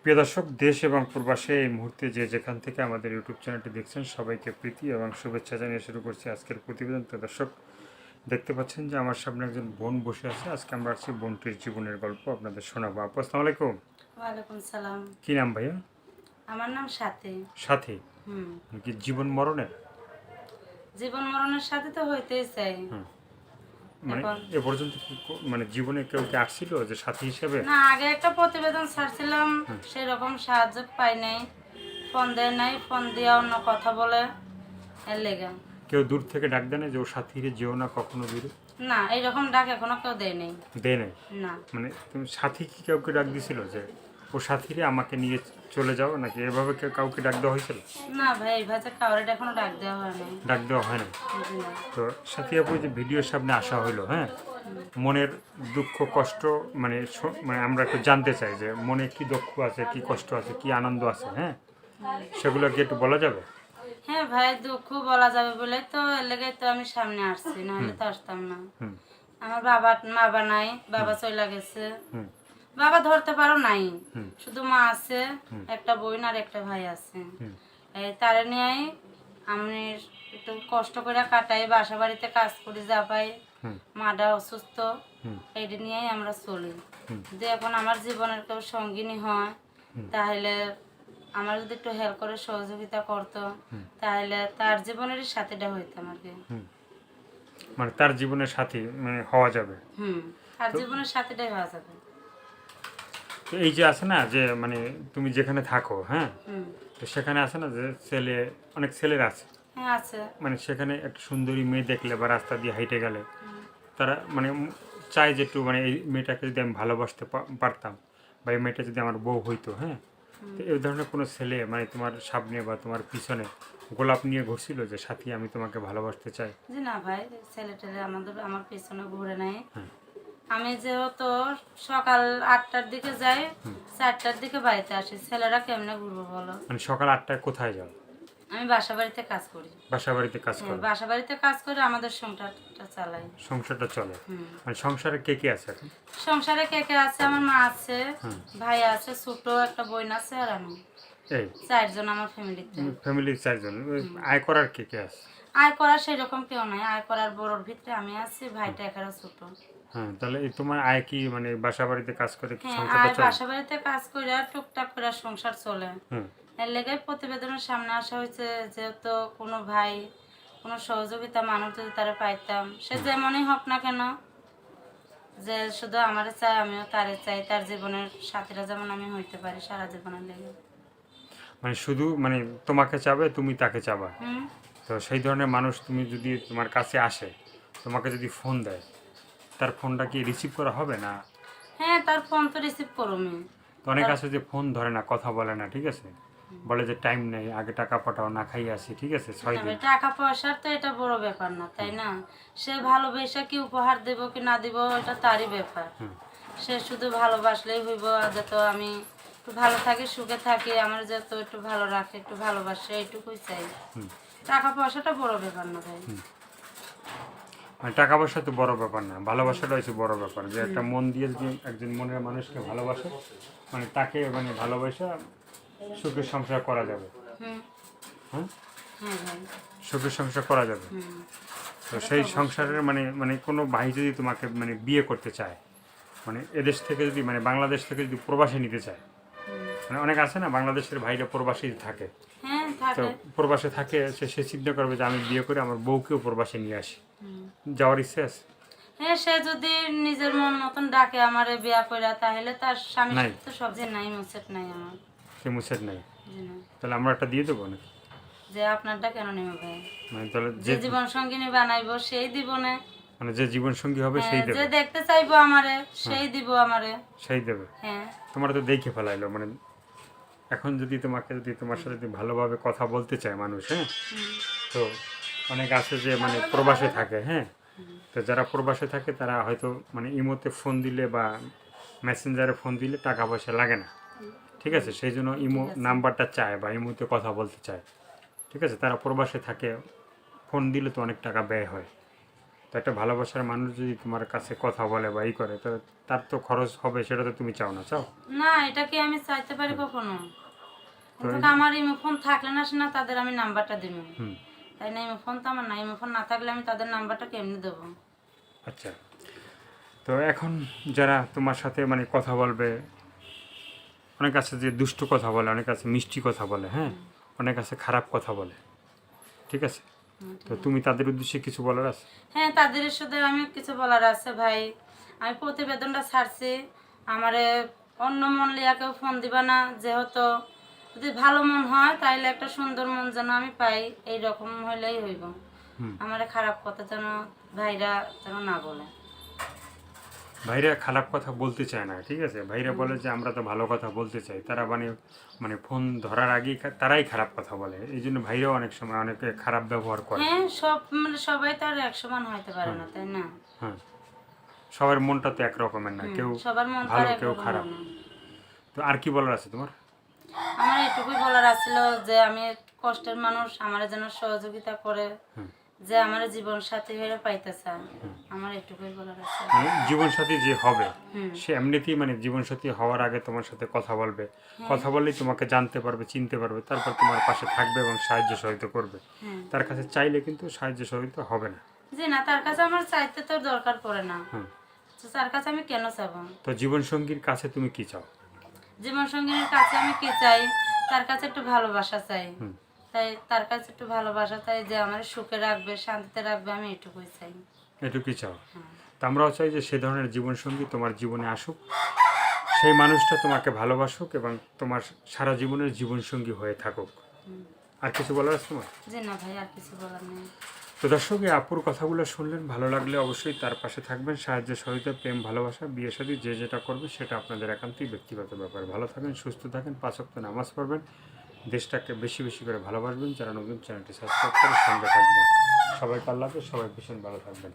প্রিয় দর্শক, দেশ এবং প্রবাসে এই মুহূর্তে যে যেখান থেকে আমাদের ইউটিউব চ্যানেলটি দেখছেন সবাইকে প্রীতি এবং শুভেচ্ছা জানিয়ে শুরু করছি আজকের প্রতিবেদন। তো দর্শক, দেখতে পাচ্ছেন যে আমার সামনে একজন বোন বসে আছে। আজকে আমরা আসছি বোনটির জীবনের গল্প আপনাদের শোনাবো। আপু, আসসালামু আলাইকুম। ওয়ালাইকুম সালাম। কী নাম ভাইয়া? আমার নাম সাথী। সাথী? হুম। কি জীবন মরণের? জীবন মরণের সাথে তো হইতেই চাই। হুম। মানে এখন এ পর্যন্ত কি মানে জীবনে কেউ কি আসছিল যে সাথী হিসেবে? না, আগে একটা প্রতিবেদন ছাড়ছিলাম, সেরকম সাহায্য পাই নাই। ফোন দেয় নাই, ফোন দিয়ে অন্য কথা বলে, এর লেগে। কেউ দূর থেকে ডাক দেয় না যে ও সাথী রে যেও না কখনো দূরে? না, এইরকম ডাক এখনো কেউ দেয় নাই। দেয় নাই? না। মানে তুমি সাথী কি কাউকে ডাক দিছিল যে ও সাথীরে আমাকে নিয়ে চলে যাও, নাকি এভাবে কাউকে ডাক দেওয়া হয়েছিল? না ভাই, এই ভাষা কাউরে এখনো ডাক দেওয়া হয় নাই। ডাক দেওয়া হয় না? জি না। তো সাথী আপু, যে ভিডিওর সামনে আসা হইলো, হ্যাঁ, মনের দুঃখ কষ্ট মানে মানে আমরা একটু জানতে চাই যে মনে কি দুঃখ আছে, কি কষ্ট আছে, কি আনন্দ আছে, হ্যাঁ, সেগুলো কি একটু বলা যাবে? হ্যাঁ ভাই, দুঃখ বলা যাবে বলে তো এর লেগে তো আমি সামনে আসছি, নাহলে হুম তো আসতাম না। হুম আমার বাবা নাই, বাবা চলে গেছে। হুম বাবা ধরতে পারো নাই, হুম শুধু মা আছে, হুম একটা বোন আর একটা ভাই আছে। হুম এই তারে নিয়েই আমি একটু কষ্ট করে কাটাই, বাসা বাড়িতে কাজ করি যা পাই। হুম মাটা অসুস্থ, হুম এইটা নিয়েই আমরা চলি। হুম যদি এখন আমার জীবনের কেউ সঙ্গিনী হয়, তাহলে আমার যদি একটু হেল্প করে সহযোগিতা করতো, তাহলে তার জীবনেরই সাথীটা হইতাম আর কি। হুম। মানে তার জীবনের সাথী মানে হওয়া যাবে। তার তো জীবনের সাথীটাই হওয়া যাবে। তো এই যে আছে না যে মানে তুমি যেখানে থাকো, হ্যাঁ, হুম। তো সেখানে আছে না যে ছেলে, অনেক ছেলের আছে, হ্যাঁ আছে। মানে সেখানে একটা সুন্দরী মেয়ে দেখলে বা রাস্তা দিয়ে হাইটে গেলে তারা মানে চায় যে একটু মানে এই মেয়েটাকে যদি আমি ভালোবাসতে পারতাম, বা এই মেয়েটা যদি আমার বউ হইতো, হ্যাঁ, তো এই ধরনের কোনো ছেলে মানে তোমার সামনে বা তোমার পিছনে গোলাপ নিয়ে ঘুরছিল যে সাথী আমি তোমাকে ভালোবাসতে চাই? জি না ভাই, ছেলে টেলে আমার পিছনে ঘুরে নাই। হ্যাঁ। আমি যেহেতু সকাল 8টার দিকে যাই, 4টার দিকে বাড়িতে আসি, ছেলেরা কেমনে ঘুরবো বলো? মানে সকাল 8টায় কোথায় যাও? আমি বাসা বাড়িতে কাজ করি। বাসা বাড়িতে কাজ হ্যাঁ, করো? বাসা বাড়িতে কাজ করে আমাদের সংসারটা চালাই। সংসারটা চলে? হুম। মানে সংসারে কে কে আছে এখন? সংসারে কে কে আছে? আমার মা আছে, হুম। ভাই আছে, ছোট একটা বোন আছে, আর আমি। এই 4জন আমার ফ্যামিলিতে। ফ্যামিলির 4 জন। আয় করার কে কে আছে? আয় করার সেরকম কেউ নাই, আয় করার বড়োর ভিতরে আমি আছি, ভাইটা একেবারে ছোট। হ্যাঁ, তাহলে এই তোমার আয় কি মানে বাসা বাড়িতে কাজ করে কি হ্যাঁ, সংসারটা আর চলে? বাসা বাড়িতে কাজ করে আর টুকটাক করে সংসার চলে। হুম এর লেগে প্রতিবেদনের সামনে আসা হয়েছে, যেহেতু কোনো ভাই, কোনো সহযোগিতা মানুষ যদি তারা পাইতাম, সে যেমনই হোক না কেন, যে শুধু আমারে চাই আমিও তারে চাই, তার জীবনের সাথীরা যেমন আমি হইতে পারি সারা জীবনের লেগে। মানে শুধু মানে তোমাকে চাবে, তুমি তাকে চাবা। হুম। তো সেই ধরনের মানুষ তুমি যদি তোমার কাছে আসে, তোমাকে যদি ফোন দেয়, তার ফোনটা কি রিসিভ করা হবে না? হ্যাঁ, তার ফোন তো রিসিভ করুমি। তো অনেক তার আছে যে ফোন ধরে না, কথা বলে না, ঠিক আছে, বলে যে টাইম নেই, আগে টাকা পাঠাও, না খাইয়ে আসি, ঠিক আছে, 6 দিন। টাকা পয়সার তো এটা বড় ব্যাপার না, তাই না? সে ভালোবেসে কি উপহার দেব কি না দিব, এটা তারই ব্যাপার। হুম সে শুধু ভালোবাসলেই হইব, যত আমি একটু ভালো থাকি, সুখে থাকি, আমার যত একটু ভালো রাখে, একটু ভালোবাসে, এইটুকুই চাই। হুম টাকা পয়সাটা বড় ব্যাপার না ভাই। হুম। মানে টাকা পয়সা তো বড় ব্যাপার না, ভালোবাসাটা হচ্ছে বড় ব্যাপার। যে একটা মন দিয়ে যদি একজন মনের মানুষকে ভালোবাসে, মানে তাকে মানে ভালোবাসা সুখের সংসার করা যাবে। হুম। হ্যাঁ, হ্যাঁ ভাই। সুখের সংসার করা যাবে। হুম। তো সেটা তো সেই অবশ্যই। সংসারের মানে মানে কোনো ভাই যদি তোমাকে মানে বিয়ে করতে চায়, মানে এদেশ থেকে যদি মানে বাংলাদেশ থেকে যদি প্রবাসে নিতে চায়, হুম। মানে অনেক আছে না বাংলাদেশের ভাইরা প্রবাসী থাকে, হ্যাঁ তো থাকে। প্রবাসে থাকে, সে চিন্তা করবে যে আমি বিয়ে করে আমার বউকেও প্রবাসে নিয়ে আসি। হুম। যাওয়ার ইচ্ছে আছে? হ্যাঁ, সে যদি নিজের মন মতন ডাকে আমারে বিয়া কইরা, তাহলে তার স্বামীর নাই, সাথে তো সব যে নাই, মুসেট নাই আমার। সে মুসের নাই? জি না। তাহলে আমরা একটা দিয়ে দেবো নাকি? যে আপনারটা কেন নেব ভাই? মানে তাহলে যে জীবন সঙ্গিনী বানাইবো সেই দিব না। মানে যে জীবন সঙ্গী হবে হ্যাঁ, সেই যে দেবে? দেখতে চাইবো আমারে হ্যাঁ, সেই দিব আমারে। সেই দেবে। হ্যাঁ। তোমার তো দেখে ফেলাইলো মানে, এখন যদি তোমাকে যদি তোমার সাথে যদি ভালোভাবে কথা বলতে চায় মানুষ, হ্যাঁ, হুম। তো অনেক আছে যে মানে প্রবাসে থাকে, হ্যাঁ, তো যারা প্রবাসে থাকে তারা হয়তো মানে ইমোতে ফোন দিলে বা মেসেঞ্জারে ফোন দিলে টাকা পয়সা লাগে না, ঠিক আছে, সেই জন্য ইমো ঠিক আছে। নাম্বারটা চায় বা ইমোতে কথা বলতে চায়, ঠিক আছে, তারা প্রবাসে থাকে, ফোন দিলে তো অনেক টাকা ব্যয় হয়, তো একটা ভালোবাসার মানুষ যদি তোমার কাছে কথা বলে বা ই করে, তো তার তো খরচ হবে, সেটা তো তুমি চাও না, চাও? না, এটা কি আমি চাইতে পারি কখনো? কিন্তু আমার ইমো ফোন থাকলে না, না তাদের আমি নাম্বারটা দিব, হুম। তাই না? ইমো ফোন তো আমার না, ইমো ফোন না থাকলে আমি তাদের নাম্বারটা কেমনি দেবো? আচ্ছা, তো এখন যারা তোমার সাথে মানে কথা বলবে, অনেক আছে যে দুষ্ট কথা বলে, অনেক আছে মিষ্টি কথা বলে, হ্যাঁ, অনেক আছে খারাপ কথা বলে, ঠিক আছে? তো তুমি তাদের উদ্দেশ্যে কিছু বলার আছে? হ্যাঁ, তাদের সাথে আমি কিছু বলার আছে ভাই। আমি প্রতিবেদনটা ছাড়ছি, আমারে অন্য মন লিয়া কেউ ফোন দিবা না, যেহেতু যদি ভালো মন হয় তাইলে একটা সুন্দর মন যেন আমি পাই, এইরকম হইলেই হইব। হুম। আমারে খারাপ কথা যেন ভাইরা যেন না বলে। ভাইরা খারাপ কথা বলতে চায় না, ঠিক আছে? ভাইরা বলে যে আমরা তো ভালো কথা বলতে চাই, তারা মানে মানে ফোন ধরার আগেই তারাই খারাপ কথা বলে, এই জন্য ভাইরাও অনেক সময় অনেকে খারাপ ব্যবহার করে। হ্যাঁ, সবাই তো আর এক সমান হইতে পারে না, তাই না? হ্যাঁ, সবার মনটা তো এক রকমের না, কেউ সবার মন তো আর ভালো কেউ একরকম খারাপ। না। তো আর কি বলার আছে তোমার? আমার এটুকুই বলার আছিল যে আমি কষ্টের মানুষ, আমার যেন সহযোগিতা করে, হুম। যে আমার জীবন সাথী হয়ে পাইতে চায়, আমার এটুকুই বলার আছে। মানে জীবনসাথী যে হবে, হুম। সে এমনিতেই মানে জীবনসাথী হওয়ার আগে তোমার সাথে কথা বলবে, কথা বললেই তোমাকে জানতে পারবে, চিনতে পারবে, তারপর তোমার পাশে থাকবে এবং সাহায্য সহযোগিতা করবে। হুম। তার কাছে চাইলে কিন্তু সাহায্য সহযোগিতা হবে না। জি না, তার কাছে আমার চাইতে তো দরকার পড়ে না, হুম। তো তার কাছে আমি কেন চাবো? তো জীবনসঙ্গীর কাছে তুমি কি চাও? জীবন সঙ্গীর কাছে আমি কি চাই? তার কাছে একটু ভালোবাসা চাই। হুম। তাই তার কাছে একটু ভালোবাসা চাই, যে আমার সুখে রাখবে, শান্তিতে রাখবে, আমি এটুকুই চাই। এটুকুই চাও? হ্যাঁ। তা আমরাও চাই যে সে ধরনের জীবনসঙ্গী তোমার জীবনে আসুক, সেই মানুষটা তোমাকে ভালোবাসুক এবং তোমার সারা জীবনের জীবনসঙ্গী হয়ে থাকুক। আর কিছু বলার আছে তোমার? জি না ভাই, আর কিছু বলার নেই। তো দর্শক, এই আপুর কথাগুলো শুনলেন, ভালো লাগলে অবশ্যই তার পাশে থাকবেন, সাহায্য সহযোগিতা, প্রেম, ভালোবাসা, বিয়ে শাদী যে যেটা করবে সেটা আপনাদের একান্তই ব্যক্তিগত ব্যাপার। ভালো থাকেন, সুস্থ থাকেন, 5 ওয়াক্ত নামাজ পড়বেন, দেশটাকে বেশি বেশি করে ভালোবাসবেন, যারা নতুন চ্যানেলটি সাবস্ক্রাইব করে সঙ্গে থাকবেন। সবাইকে আল্লাহ হাফেজ, সবাই ভীষণ ভালো থাকবেন।